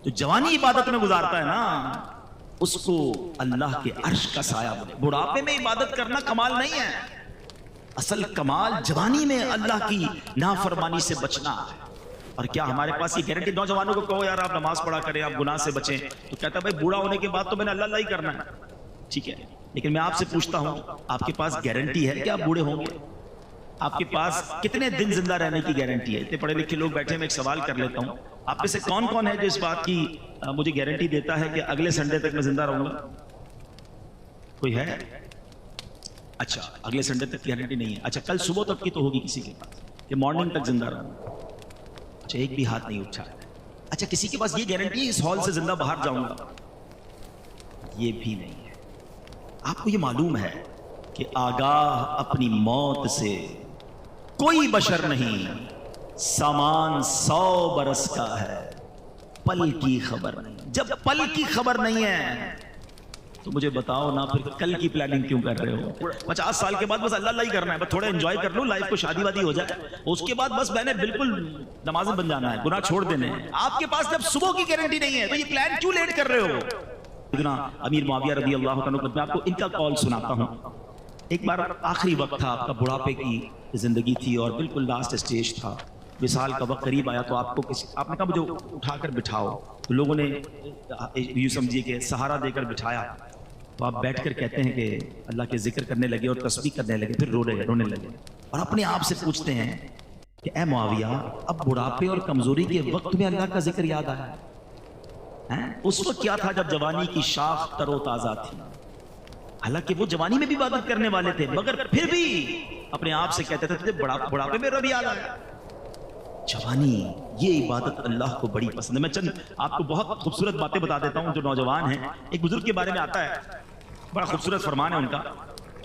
تو جوانی عبادت میں گزارتا ہے نا، اس کو اللہ کے عرش کا سایہ ملے۔ بڑھاپے میں عبادت کرنا کمال نہیں ہے، اصل کمال جوانی میں اللہ کی نافرمانی سے بچنا ہے۔ اور کیا ہمارے پاس یہ گارنٹی؟ نوجوانوں کو کہو یار آپ نماز پڑھا کریں، آپ گناہ سے بچیں، تو کہتا ہے بھائی بوڑھا ہونے کے بعد تو میں نے اللہ ہی کرنا ہے، ٹھیک ہے، لیکن میں آپ سے پوچھتا ہوں آپ کے پاس گارنٹی ہے کہ آپ بوڑھے ہوں گے؟ آپ کے پاس کتنے دن زندہ رہنے کی گارنٹی ہے؟ اتنے پڑھے لکھے لوگ بیٹھے، میں ایک سوال کر لیتا ہوں، آپ میں سے کون کون ہے جو اس بات کی مجھے گارنٹی دیتا ہے کہ اگلے سنڈے تک میں زندہ رہوں گا؟ کوئی ہے؟ اچھا اگلے سنڈے تک کی گارنٹی نہیں ہے، اچھا کل صبح تک کی تو ہوگی کسی کے پاس کہ مارننگ تک زندہ رہوں گا؟ اچھا ایک بھی ہاتھ نہیں اٹھا۔ اچھا کسی کے پاس یہ گارنٹی اس ہال سے زندہ باہر جاؤں گا؟ یہ بھی نہیں ہے۔ آپ کو یہ معلوم ہے کہ آگاہ اپنی موت سے کوئی بشر نہیں، سامان 100 برس کا ہے، پل کی خبر نہیں۔ جب پل کی خبر نہیں ہے تو مجھے بتاؤ نا پھر کل کی پلاننگ کیوں کر رہے ہو؟ 50 سال کے بعد بس اللہ اللہ ہی کرنا ہے، بس تھوڑا انجوائے کر لوں لائف کو، شادی وادی ہو جائے، اس کے بعد بس میں نے بالکل نمازیں بن جانا ہے، گناہ چھوڑ دینے ہیں۔ آپ کے پاس جب صبح کی گارنٹی نہیں ہے تو یہ پلان کیوں لیٹ کر رہے ہو؟ امیر معاویہ رضی اللہ عنہ، میں آپ کو ان کا قول سناتا ہوں۔ ایک بار آخری وقت تھا، آپ کا بڑھاپے کی زندگی تھی اور بالکل لاسٹ اسٹیج تھا، وصال کا وقت قریب آیا، تو آپ نے کہا مجھے اٹھا کر بٹھاؤ، تو لوگوں نے یوں سمجھیے کہ سہارا دے کر بٹھایا، تو آپ بیٹھ کر کہتے ہیں کہ اللہ کے ذکر کرنے لگے اور تسبیح کرنے لگے، پھر رونے لگے اور اپنے آپ سے پوچھتے ہیں کہ اے معاویہ اب بڑھاپے اور کمزوری کے وقت میں اللہ کا ذکر یاد آیا ہے؟ اس وقت کیا تھا جب جوانی کی شاخ تر و تازہ تھی؟ حالانکہ وہ جوانی میں بھی عبادت کرنے والے تھے، مگر پھر بھی اپنے آپ سے کہتے تھے بڑھاپے میں رب یاد آیا۔ جوانی یہ عبادت اللہ کو بڑی پسند ہے۔ میں چند آپ کو بہت خوبصورت باتیں بتا دیتا ہوں جو نوجوان ہیں۔ ایک بزرگ کے بارے میں آتا ہے، بڑا خوبصورت فرمان ہے ان کا،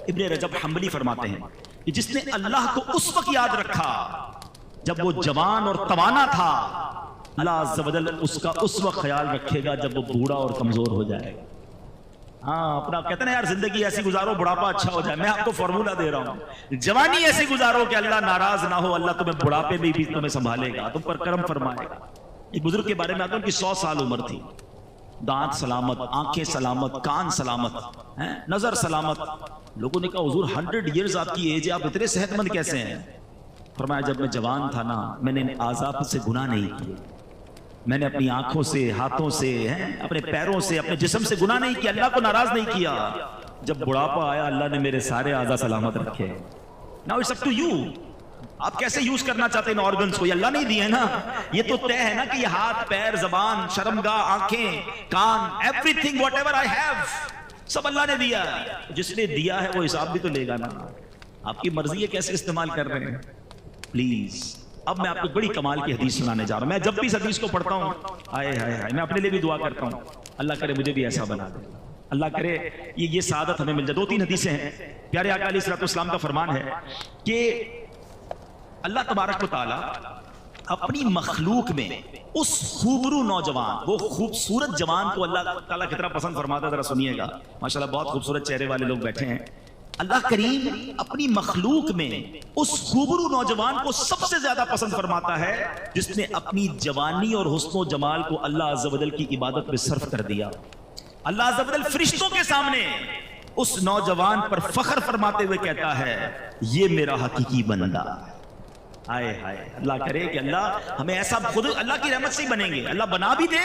ابن رجب حنبلی فرماتے ہیں کہ جس نے اللہ کو اس وقت یاد رکھا جب وہ جوان اور توانا تھا، اللہ عز و جل اس کا اس وقت خیال رکھے گا جب وہ بوڑھا اور کمزور ہو جائے گا۔ ہاں اپنا کہتے ہیں یار زندگی ایسی گزارو بڑھاپا اچھا ہو جائے۔ میں آپ کو فارمولا دے رہا ہوں، جوانی ایسی گزارو کہ اللہ ناراض نہ ہو، اللہ تمہیں بڑھاپے میں بھی تمہیں سنبھالے گا، تم پر کرم فرمائے گا۔ ایک بزرگ کے بارے میں آتا ہے، ان کی 100 سال عمر تھی، دانت سلامت، آنکھیں سلامت، کان سلامت، نظر سلامت۔ لوگوں نے کہا حضور 100 ایئرز آپ کی ایج ہے، آپ اتنے صحت مند کیسے ہیں؟ فرمایا جب میں جوان تھا نا، میں نے اعضاء سے گناہ نہیں کیے، میں نے اپنی آنکھوں سے، ہاتھوں سے، اپنے پیروں سے، اپنے جسم سے گناہ نہیں کیا، اللہ کو ناراض نہیں کیا۔ جب بڑھاپا آیا اللہ نے میرے سارے اعضاء سلامت رکھے۔ Now it's up to you، آپ کیسے یوز کرنا چاہتے ہیں ان آرگنز کو؟ یہ اللہ نہیں دیے نا، یہ تو طے ہے نا کہ یہ ہاتھ، پیر، زبان، شرمگاہ، آنکھیں، کان، everything whatever I have سب اللہ نے دیا۔ جس نے دیا ہے وہ حساب بھی تو لے گا نا۔ آپ کی مرضی ہے کیسے استعمال کر رہے ہیں۔ پلیز اب میں آپ کو بڑی کمال کی حدیث سنانے جا رہا ہوں۔ میں جب بھی اس حدیث کو پڑھتا ہوں میں اپنے لیے بھی دعا کرتا ہوں، اللہ کرے مجھے بھی ایسا بنا دے، اللہ کرے یہ سعادت ہمیں مل جائے۔ 2-3 حدیثیں ہیں، پیارے آقا علیہ السلام کا فرمان ہے کہ اللہ تبارک و تعالی اپنی مخلوق میں اس خوبرو نوجوان، وہ خوبصورت جوان کو اللہ تعالیٰ کتنا پسند فرماتا ہے، ذرا سنیے گا۔ ماشاءاللہ بہت خوبصورت چہرے والے لوگ بیٹھے ہیں۔ اللہ کریم اپنی مخلوق میں اس خوبرو نوجوان کو سب سے زیادہ پسند فرماتا ہے جس نے اپنی جوانی اور حسن و جمال کو اللہ عز و جل کی عبادت میں صرف کر دیا۔ اللہ عز و جل فرشتوں کے سامنے اس نوجوان پر فخر فرماتے ہوئے کہتا ہے یہ میرا حقیقی بندہ۔ آئے ہائے، اللہ کرے کہ اللہ ہمیں ایسا، خود اللہ کی رحمت سے ہی بنیں گے، اللہ بنا بھی دے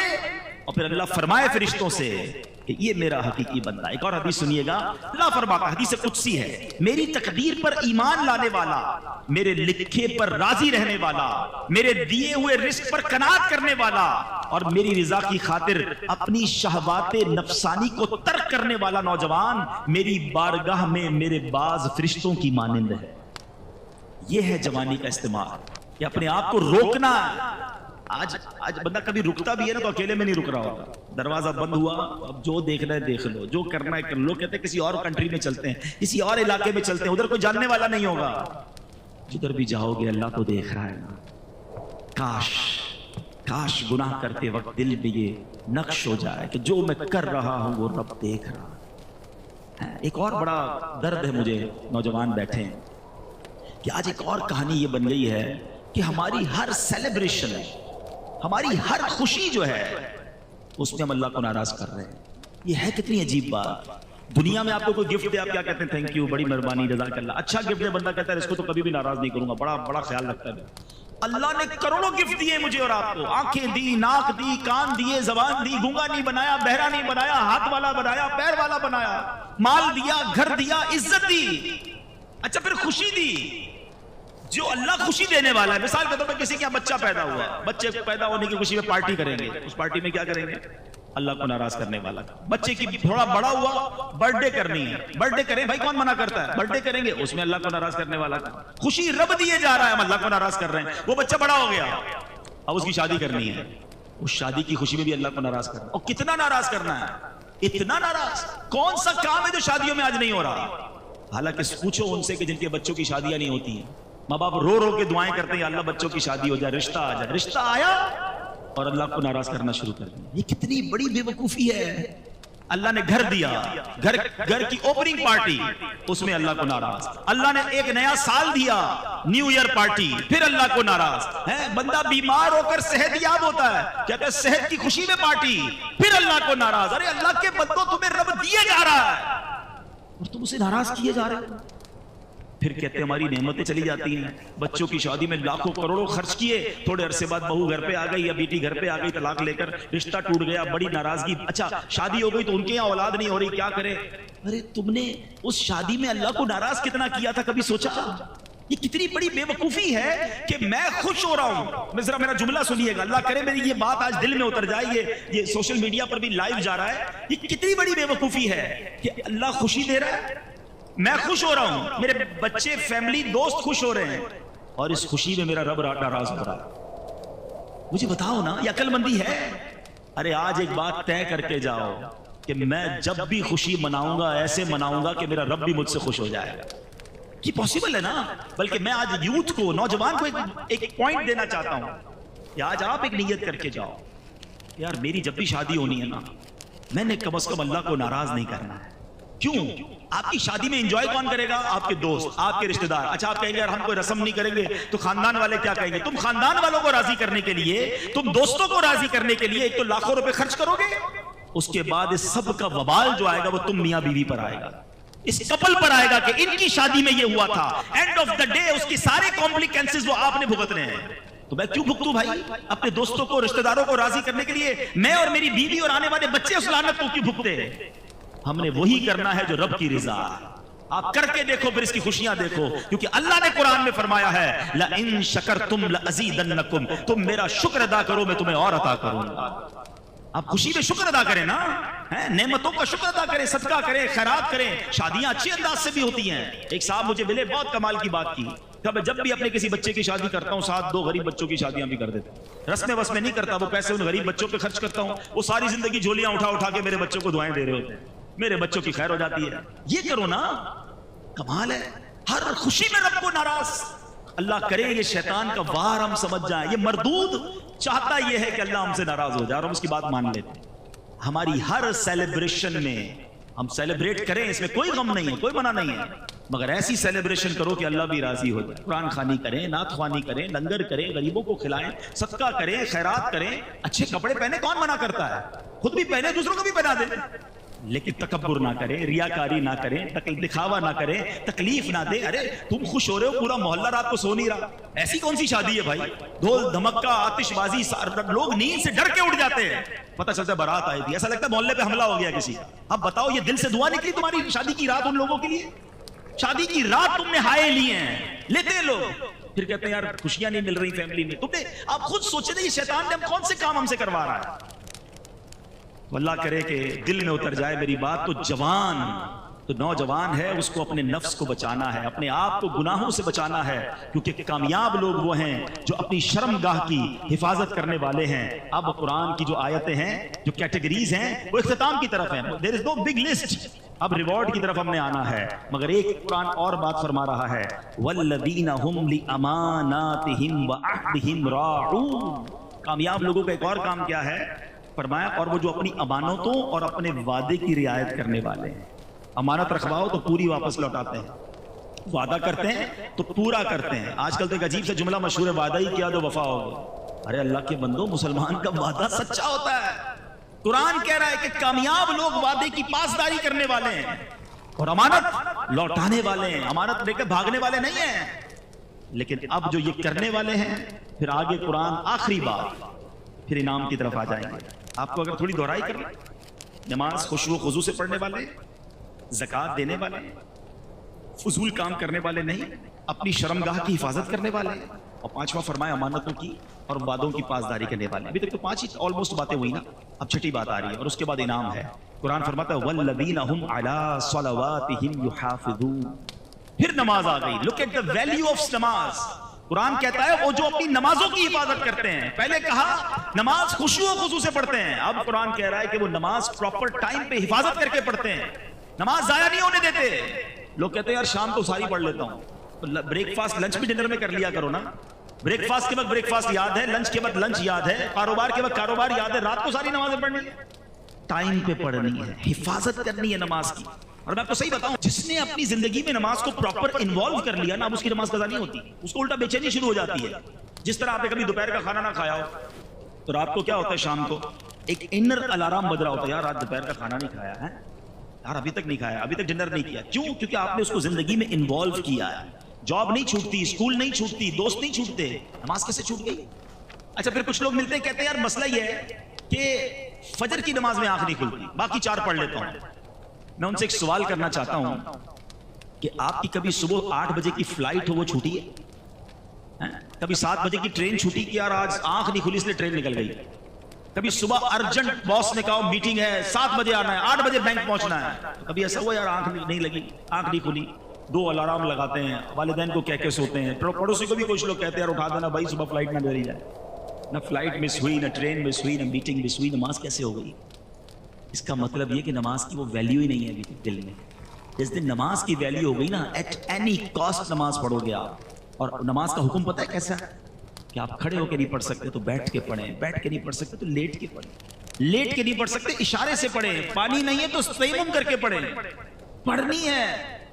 اور پھر اللہ فرمائے فرشتوں سے کہ یہ میرا حقیقی بندہ۔ ایک اور حدیث سنیے گا، اللہ فرماتا ہے، حدیث قدسی ہے، میری تقدیر پر ایمان لانے والا، میرے لکھے پر راضی رہنے والا، میرے دیے ہوئے رزق پر قناعت کرنے والا اور میری رضا کی خاطر اپنی شہوات نفسانی کو ترک کرنے والا نوجوان میری بارگاہ میں میرے باز فرشتوں کی مانند ہے۔ یہ ہے جوانی کا استعمال، یہ اپنے آپ کو روکنا ہے، آج بندہ کبھی رکتا بھی ہے نا تو اکیلے میں نہیں رک رہا ہوتا. دروازہ بند ہوا, اب جو دیکھنا ہے دیکھ لو, جو کرنا ہے کر لو. کہتے ہیں کسی اور کنٹری میں چلتے ہیں, کسی اور علاقے میں چلتے ہیں, ادھر کوئی جاننے والا نہیں ہوگا. جدھر بھی جاؤ گے اللہ تو دیکھ رہا ہے نا. کاش گناہ کرتے وقت دل میں یہ نقش ہو جائے کہ جو میں کر رہا ہوں وہ رب دیکھ رہا ہے. ایک اور بڑا درد ہے مجھے, نوجوان بیٹھے ہیں, کہ آج ایک اور کہانی یہ بن گئی ہے کہ ہماری ہر سیلیبریشن, ہماری ہر خوشی جو ہے اس میں ہم اللہ کو ناراض کر رہے ہیں. یہ ہے کتنی عجیب بات. دنیا میں آپ کو کوئی گفٹ دے, آپ کیا کہتے ہیں؟ تھینک یو, بڑی مہربانی, جزاک اللہ. اچھا گفٹ دے, بندہ کہتا ہے اس کو تو کبھی بھی ناراض نہیں کروں گا, بڑا خیال رکھتا ہے. اللہ نے کروڑوں گفٹ دیے مجھے اور آپ کو, آنکھیں دی, ناک دی, کان دیے, زبان دی, گونگا نہیں بنایا, بہرا نہیں بنایا, ہاتھ والا بنایا, پیر والا بنایا, مال دیا, گھر دیا, عزت دی. اچھا پھر خوشی دی. جو اللہ خوشی دینے والا ہے, مثال کے طور پہ کسی کے یہاں بچہ پیدا ہوا, بچے پیدا ہونے کی خوشی میں پارٹی کریں گے. اس پارٹی میں کیا کریں گے؟ اللہ کو ناراض کرنے والا. بچے کی تھوڑا بڑا ہوا, برتھ ڈے کرنی ہے, برتھ ڈے کریں, بھائی کون منع کرتا ہے؟ برتھ ڈے کریں گے, اس میں اللہ کو ناراض کرنے والا. خوشی رب دیے جا رہا ہے, ہم اللہ کو ناراض کر رہے ہیں. وہ بچہ بڑا ہو گیا, اب اس کی شادی کرنی ہے, اس شادی کی خوشی میں بھی اللہ کو ناراض کرنا. اور کتنا ناراض کرنا ہے, اتنا ناراض. کون سا کام ہے جو شادیوں میں آج نہیں ہو رہا؟ حالانکہ پوچھو ان سے کہ جن کے بچوں کی شادیاں نہیں ہوتی ہیں, ماں باپ رو رو کے دعائیں کرتے ہیں, اللہ بچوں کی شادی ہو جائے, رشتہ آ جائے. رشتہ آیا اور اللہ کو ناراض کرنا شروع کر دیا. یہ کتنی بڑی بے وقوفی ہے. اللہ نے گھر دیا, گھر کی اوپننگ پارٹی, اس میں اللہ کو ناراض. اللہ نے ایک نیا سال دیا, نیو ایئر پارٹی, پھر اللہ کو ناراض. بندہ بیمار ہو کر صحت یاب ہوتا ہے, کہتے ہیں صحت کی خوشی میں پارٹی, پھر اللہ کو ناراض. ارے اللہ کے بندوں, تمہیں رب دیے جا رہا ہے اور تم اسے ناراض کیے جا رہے ہو. پھر کہتے ہیں ہماری نعمتیں چلی جاتی ہیں. بچوں کی شادی میں لاکھوں کروڑوں خرچ کیے, تھوڑے عرصے بعد بہو گھر پہ آ گئی یا بیٹی گھر پہ آ گئی, طلاق لے کر رشتہ ٹوٹ گیا, بڑی ناراضگی. اچھا شادی ہو گئی تو ان کے یہاں اولاد نہیں ہو رہی, کیا کرے؟ ارے تم نے اس شادی میں اللہ کو ناراض کتنا کیا تھا, کبھی سوچا؟ یہ کتنی بڑی بے وقوفی ہے کہ میں خوش ہو رہا ہوں. ذرا میرا جملہ سنیے گا, اللہ کرے میری یہ بات آج دل میں اتر جائے. یہ سوشل میڈیا پر بھی لائیو جا رہا ہے. یہ کتنی بڑی بے وقوفی ہے کہ اللہ خوشی دے رہا ہے, میں خوش ہو رہا ہوں, میرے بچے, فیملی, دوست خوش ہو رہے ہیں, اور اس خوشی میں میرا رب ناراض ہو رہا ہے. مجھے بتاؤ نا, یہ عقل مندی ہے؟ ارے آج ایک بات طے کر کے جاؤ کہ میں جب بھی خوشی مناؤں گا ایسے مناؤں گا کہ میرا رب بھی مجھ سے خوش ہو جائے گا. یہ پاسبل ہے نا؟ بلکہ میں آج یوتھ کو, نوجوان کو ایک پوائنٹ دینا چاہتا ہوں کہ آج آپ ایک نیت کر کے جاؤ, یار میری جب بھی شادی ہونی ہے نا, میں نے کم از کم اللہ کو ناراض نہیں کرنا ہے. کیوں؟ آپ کی شادی میں انجوائے کون کرے گا؟ آپ کے دوست, آپ کے رشتہ دار. اچھا آپ کہیں گے یار ہم کوئی رسم نہیں کریں گے تو خاندان والے کیا کہیں گے؟ تم خاندان والوں کو راضی کرنے کے لیے, تم دوستوں کو راضی کرنے کے لیے ایک تو لاکھوں روپے خرچ کرو گے, اس کے بعد اس سب کا وبال جو آئے گا وہ تم میاں بیوی پر آئے گا, اس کپل پر آئے گا کہ ان کی شادی میں یہ ہوا تھا. اینڈ آف دا ڈے اس کی سارے کمپلیکینسز وہ آپ نے بھگتنے ہیں. تو میں کیوں بھگتوں بھائی؟ اپنے دوستوں کو, رشتہ داروں کو راضی کرنے کے لیے میں اور میری بیوی اور آنے والے بچے اس لعنت کو کیوں بھگتے ہیں؟ ہم نے وہی کرنا ہے جو رب کی رضا. آپ کر کے دیکھو, پھر اس کی خوشیاں دیکھو, کیونکہ اللہ نے قرآن میں فرمایا ہے لَإِن شَكَرْتُمْ لَأَزِيدَنَّكُمْ, تم میرا شکر ادا کرو میں تمہیں اور عطا کروں گا. آپ خوشی میں شکر ادا کریں نا, نعمتوں کا شکر ادا کریں, صدقہ کریں, خیرات کریں. شادیاں اچھی انداز سے بھی ہوتی ہیں. ایک صاحب مجھے ملے, بہت کمال کی بات کی, جب بھی اپنے کسی بچے کی شادی کرتا ہوں ساتھ 2 غریب بچوں کی شادیاں بھی کر دیتا ہوں. رسم وسم نہیں کرتا, وہ پیسے ان غریب بچوں پہ خرچ کرتا ہوں. وہ ساری زندگی جھولیاں اٹھا اٹھا کے میرے بچوں کو دعائیں دے رہے ہوتے ہیں, میرے بچوں کی خیر ہو جاتی ہے. یہ کرو نا, کمال ہے. ہر خوشی میں رب کو ناراض. اللہ کرے یہ شیطان کا وار ہم سمجھ جائیں. یہ مردود چاہتا یہ ہے کہ اللہ ہم سے ناراض ہو جائے اور ہم اس کی بات مان لیتے ہیں. ہماری ہر سیلیبریشن میں ہم سیلیبریٹ کریں, اس میں کوئی غم نہیں ہے, کوئی منع نہیں ہے, مگر ایسی سیلیبریشن کرو کہ اللہ بھی راضی ہو جائے. قرآن خوانی کریں, نعت خوانی کریں, لنگر کریں, غریبوں کو کھلائیں, صدقہ کریں, خیرات کریں. اچھے کپڑے پہنے, کون منع کرتا ہے؟ خود بھی پہنے, دوسروں کو بھی پہنا دیں. لیکن تکبر نہ کریں, ریاکاری نہ کریں, دکھاوا نہ کریں, تکلیف نہ دیں. ارے تم خوش ہو رہے ہو, پورا محلہ رات کو سو نہیں رہا. ایسی کون سی شادی ہے بھائی؟ ڈھول دھمکا, آتش بازی, لوگ نیند سے ڈر کے اٹھ جاتے ہیں. پتہ چلتا ہے بارات آئی تھی, ایسا لگتا ہے محلے پہ حملہ ہو گیا کسی. اب بتاؤ, یہ دل سے دعا نکلی تمہاری شادی کی رات ان لوگوں کے لیے؟ شادی کی رات تم نے ہائے لیے ہیں, لیتے ہیں لوگ, پھر کہتے ہیں یار خوشیاں نہیں مل رہی فیملی میں. تم نے, آپ خود سوچے تھے یہ شیطان نے ہم کون سے کام ہم سے کروا رہا ہے. اللہ کرے کہ دل میں اتر جائے میری بات. تو تو نوجوان ہے اس کو اپنے نفس کو بچانا ہے، اپنے آپ کو گناہوں سے بچانا ہے، کیونکہ کامیاب لوگ وہ ہیں جو اپنی شرمگاہ کی حفاظت کرنے والے ہیں۔ اب قرآن کی جو آیتیں ہیں، جو کیٹیگریز ہیں، وہ اختتام کی طرف ہیں۔ There is no big list۔ اب ریوارڈ کی طرف ہم نے آنا ہے، مگر ایک قرآن اور بات فرما رہا ہے، وَالَّذِينَ هُمْ لِأَمَانَاتِهِمْ وَعَهْدِهِمْ رَاعُونَ۔ کامیاب لوگوں کا ایک اور کام کیا ہے؟ فرمایا اور وہ جو اپنی امانتوں اور اپنے وعدے کی رعایت کرنے والے ہیں۔ امانت رکھواؤ تو پوری واپس لوٹاتے ہیں، وعدہ کرتے ہیں تو پورا کرتے ہیں۔ آج کل تو ایک عجیب سے جملہ مشہور ہے، وعدہ ہی کیا تو وفا ہوگا۔ ارے اللہ کے بندو، مسلمان کا وعدہ سچا ہوتا ہے۔ قرآن کہہ رہا ہے کہ کامیاب لوگ وعدے کی پاسداری کرنے والے ہیں اور امانت لوٹانے والے ہیں، امانت لے کے بھاگنے والے نہیں ہیں۔ لیکن اب جو یہ کرنے والے ہیں، پھر آگے قرآن آخری بات پھر انعام کی طرف آ جائیں گے۔ آپ کو اگر تھوڑی دہرائی کرنا، نماز خشوع و خضوع سے پڑھنے والے، زکوٰۃ دینے والے، فضول کام کرنے والے نہیں، اپنی شرمگاہ کی حفاظت کرنے والے، اور پانچواں فرمایا امانتوں کی اور وعدوں کی پاسداری کرنے والے۔ ابھی تک تو پانچ ہی آلموسٹ باتیں ہوئی نا، اب چھٹی بات آ رہی ہے اور اس کے بعد انعام ہے۔ قرآن فرماتا ہے وَالَّذِينَ هُمْ عَلَىٰ صَلَوَاتِهِمْ يُحَافِظُونَ۔ پھر نماز آ گئی۔ Look at the value of نماز۔ قرآن کہتا ہے وہ جو اپنی نمازوں کی حفاظت کرتے ہیں۔ پہلے کہا نماز خشوع و خضوع سے پڑھتے ہیں، اب قرآن کہہ رہا ہے کہ وہ نماز پراپر ٹائم پہ حفاظت کر کے پڑھتے ہیں، نماز ضائع نہیں ہونے دیتے۔ لوگ کہتے ہیں یار شام کو ساری پڑھ لیتا ہوں، بریک فاسٹ لنچ بھی ڈنر میں کر لیا کرو نا۔ بریک فاسٹ کے وقت بریک فاسٹ یاد ہے، لنچ کے وقت لنچ یاد ہے، کاروبار کے وقت کاروبار یاد ہے، رات کو ساری نمازیں پڑھنی ہے، ٹائم پہ پڑھنی ہے، حفاظت کرنی ہے نماز کی۔ اور میں آپ کو صحیح بتاؤں، جس نے اپنی زندگی میں نماز کو پراپر انوالو کر لیا نا، اب اس کی نماز قضا نہیں ہوتی، اس کو الٹا بے چینی شروع ہو جاتی ہے۔ جس طرح آپ نے کبھی دوپہر کا کھانا نہ کھایا ہو تو رات کو کیا ہوتا ہے، شام کو ایک انر الارم بج رہا ہوتا ہے، یار رات دوپہر کا کھانا نہیں کھایا ہے، یار ابھی تک نہیں کھایا، ابھی تک ڈنر نہیں کیا۔ کیوں؟ کیونکہ آپ نے اس کو زندگی میں انوالو کیا ہے۔ جاب نہیں چھوٹتی، اسکول نہیں چھوٹتی، دوست نہیں چھوٹتے، نماز کیسے چھوٹ گئی؟ اچھا پھر کچھ لوگ ملتے ہیں، کہتے ہیں یار مسئلہ یہ ہے کہ فجر کی نماز میں آنکھ نہیں کھلتی، باقی چار پڑھ لیتا ہوں۔ میں ان سے ایک سوال کرنا چاہتا ہوں کہ آپ کی کبھی صبح 8 بجے کی فلائٹ ہو وہ چھوٹی ہے؟ کبھی 7 بجے کی ٹرین چھوٹی کہ یار آج آنکھ نہیں کھلی اس لیے ٹرین نکل گئی؟ کبھی صبح ارجنٹ باس نے کہا میٹنگ ہے 7 بجے آنا ہے، 8 بجے بینک پہنچنا ہے، کبھی ایسا ہوا یار آنکھ نہیں لگی، آنکھ نہیں کھلی؟ 2 الارم لگاتے ہیں، والدین کو کہہ کے سوتے ہیں، پڑوسی کو بھی کچھ لوگ کہتے ہیں یار اٹھا دینا بھائی صبح فلائٹ نہ دری جائے۔ نہ فلائٹ مس ہوئی، نہ ٹرین مس ہوئی، نہ میٹنگ مس ہوئی، نماز کیسے ہو گئی؟ اس کا مطلب یہ کہ نماز کی وہ ویلیو ہی نہیں ہے ابھی تک دل میں۔ جس دن نماز کی ویلیو ہو گئی نا، ایٹ اینی کاسٹ نماز پڑھو گے آپ۔ اور نماز کا حکم پتہ ہے کیسا ہے؟ کہ آپ کھڑے ہو کے نہیں پڑھ سکتے تو بیٹھ کے پڑھیں، بیٹھ کے نہیں پڑھ سکتے تو لیٹ کے پڑھیں، لیٹ کے نہیں پڑھ سکتے اشارے سے پڑھیں، پانی نہیں ہے تو تیمم کر کے پڑھیں، پڑھنی ہے۔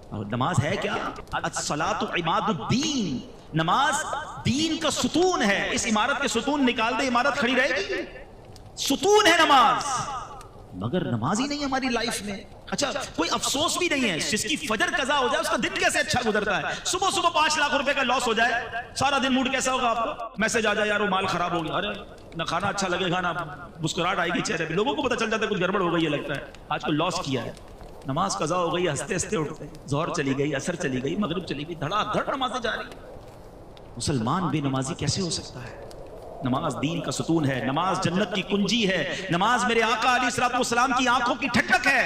اور نماز ہے کیا؟ الصلاۃ عماد الدین، نماز دین کا ستون ہے۔ اس عمارت کے ستون نکال دے عمارت کھڑی رہے گی؟ ستون ہے نماز، مگر نماز ہی نہیں ہماری لائف میں۔ اچھا کوئی افسوس بھی نہیں ہے جس کی فجر قضا ہو جائے اس کا دن کیسے اچھا گزرتا ہے؟ صبح صبح 5 لاکھ روپے کا لاس ہو جائے، سارا دن موڈ کیسا ہوگا آپ کا؟ میسج آ جائے یار وہ مال خراب ہو گیا، ارے نہ کھانا اچھا لگے گا، نہ مسکراہٹ آئے گی چہرے پہ، لوگوں کو پتہ چل جاتا ہے کچھ گڑبڑ ہو گئی ہے، لگتا ہے آج کو لاس کیا ہے۔ نماز قضا ہو گئی، ہنستے ہنستے اٹھتے ہیں، ظہر چلی گئی، عصر چلی گئی، مغرب چلی گئی، دھڑا دھڑ نمازیں جا رہی ہیں۔ مسلمان بے نمازی کیسے ہو سکتا ہے؟ نماز دین کا ستون ہے، نماز جنت کی کنجی ہے، نماز میرے آقا علیہ الصلوۃ والسلام کی آنکھوں کی ٹھنڈک ہے۔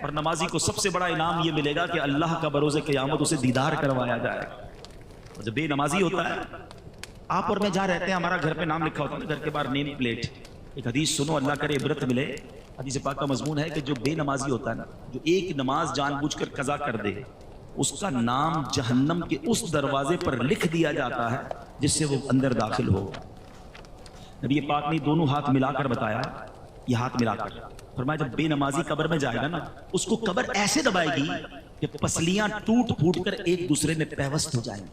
اور نمازی کو سب سے بڑا انعام یہ ملے گا کہ اللہ کا بروز قیامت اسے دیدار کروایا جائے گا۔ اور جب بے نمازی ہوتا ہے، آپ اور میں جہاں رہتے ہیں ہمارا گھر پہ نام لکھا ہوتا ہے، گھر کے باہر نیم پلیٹ، ایک حدیث سنو اللہ کرے عبرت ملے۔ حدیث پاک کا مضمون ہے کہ جو بے نمازی ہوتا ہے نا، جو ایک نماز جان بوجھ کر قضا کر دے، اس کا نام جہنم کے اس دروازے پر لکھ دیا جاتا ہے جس سے وہ اندر داخل ہو۔ نبی پاک نے دونوں ہاتھ ملا کر بتایا، یہ ہاتھ ملا کر فرمایا جب بے نمازی قبر میں جائے گا نا، اس کو قبر ایسے دبائے گی کہ پسلیاں ٹوٹ پھوٹ کر ایک دوسرے میں پیوست ہو جائیں گی۔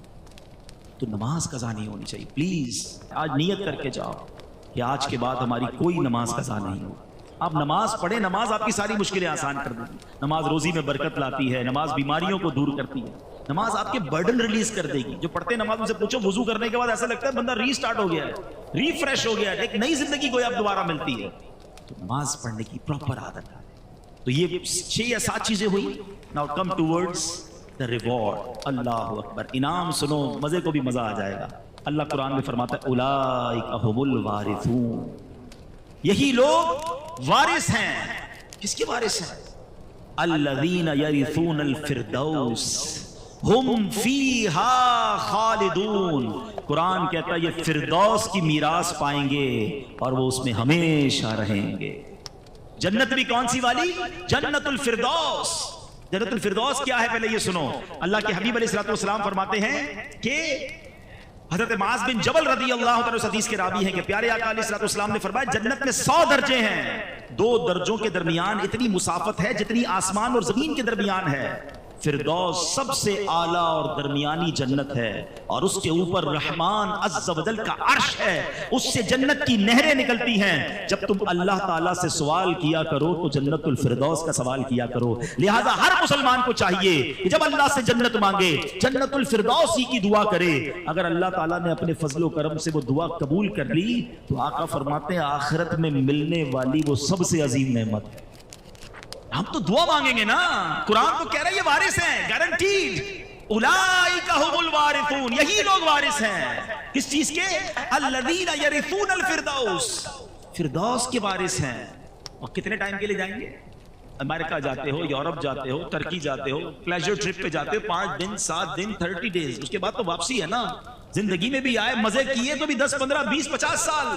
تو نماز قضا نہیں ہونی چاہیے۔ پلیز آج نیت کر کے جاؤ کہ آج کے بعد ہماری کوئی نماز قضا نہیں ہو۔ آپ نماز پڑھیں، نماز آپ کی ساری مشکلیں آسان کر دے گی، نماز روزی میں برکت لاتی ہے، نماز بیماریوں کو دور کرتی ہے، نماز آپ کے برڈن ریلیز کر دے گی۔ جو پڑھتے نماز ان سے پوچھو وضو کرنے کے بعد ایسا لگتا ہے بندہ ری سٹارٹ ہو گیا ہے، ریفریش ہو گیا ہے، ایک نئی زندگی کو اب دوبارہ ملتی ہے۔ تو نماز پڑھنے کی پراپر عادت ہے۔ تو یہ 6 یا 7 چیزیں ہوئی۔ Now come towards the reward. اللہ اکبر، انعام سنو، مزے کو بھی مزہ آ جائے گا۔ اللہ قرآن میں فرماتا ہے اولئک ھم الوارثون، یہی لوگ وارث ہیں۔ کس کے وارث ہیں؟ الذین یرثون الفردوس ہم فیہا خالدون. قرآن کہتا ہے یہ فردوس کی میراث پائیں گے اور وہ اس میں ہمیشہ رہیں گے. جنت بھی کون سی والی؟ جنت الفردوس. جنت الفردوس کیا ہے پہلے یہ سنو. اللہ کے حبیب علیہ الصلوۃ والسلام فرماتے ہیں کہ حضرت معاذ بن جبل رضی اللہ تعالیٰ اس حدیث کے راوی ہیں کہ پیارے آقا علیہ الصلوۃ والسلام نے فرمایا جنت میں 100 درجے ہیں. 2 درجوں کے درمیان اتنی مسافت ہے جتنی آسمان اور زمین کے درمیان ہے. فردوس سب سے اعلیٰ اور درمیانی جنت ہے اور اس کے اوپر رحمان عز و جل کا عرش ہے. اس سے جنت کی نہریں نکلتی ہیں. جب تم اللہ تعالیٰ سے سوال کیا کرو تو جنت الفردوس کا سوال کیا کرو. لہٰذا ہر مسلمان کو چاہیے کہ جب اللہ سے جنت مانگے جنت الفردوس ہی کی دعا کرے. اگر اللہ تعالیٰ نے اپنے فضل و کرم سے وہ دعا قبول کر لی تو آقا فرماتے ہیں آخرت میں ملنے والی وہ سب سے عظیم نعمت ہے. ہم تو دعا مانگیں گے نا. قرآن تو کہہ رہا ہے یہ وارث ہیں گارنٹیڈ. اولئک هم الوارثون. یہی لوگ وارث ہیں. کس چیز کے؟ الذین یرثون الفردوس. فردوس کے وارث ہیں. اور کتنے ٹائم کے لیے جائیں گے؟ امریکہ جاتے ہو، یورپ جاتے ہو، ترکی جاتے ہو، پلیجر ٹرپ پہ جاتے ہو 5 دن 7 دن 30 ڈیز. اس کے بعد تو واپسی ہے نا. زندگی میں بھی آئے مزے کیے تو بھی 10 15 20 50 سال.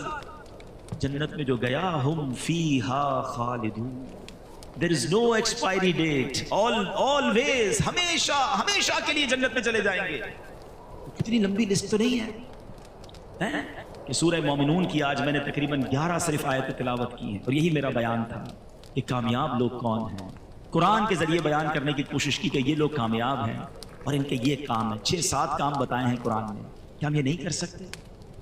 جنت میں جو گیا ہم فیہا خالدون. There is no expiry date. Always, ہمیشہ ہمیشہ کے لیے جنت میں چلے جائیں گے. کتنی لمبی لسٹ تو نہیں ہے کہ سورہ مومنون کی آج میں نے تقریباً 11 صرف آیت تلاوت کی ہیں اور یہی میرا بیان تھا کہ کامیاب لوگ کون ہیں. قرآن کے ذریعے بیان کرنے کی کوشش کی کہ یہ لوگ کامیاب ہیں اور ان کے یہ کام ہیں. 6-7 کام بتائے ہیں قرآن میں. کیا ہم یہ نہیں کر سکتے؟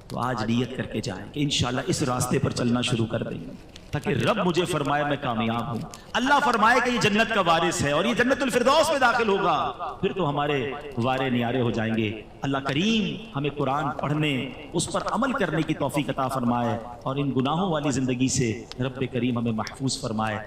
تو آج نیت کر کے جائیں کہ انشاءاللہ اس راستے پر چلنا شروع کر دیں گے تاکہ رب مجھے فرمائے میں کامیاب ہوں. اللہ فرمائے کہ یہ جنت کا وارث ہے اور یہ جنت الفردوس میں داخل ہوگا. پھر تو ہمارے وارے نیارے ہو جائیں گے. اللہ کریم ہمیں قرآن پڑھنے اس پر عمل کرنے کی توفیق عطا فرمائے اور ان گناہوں والی زندگی سے رب کریم ہمیں محفوظ فرمائے.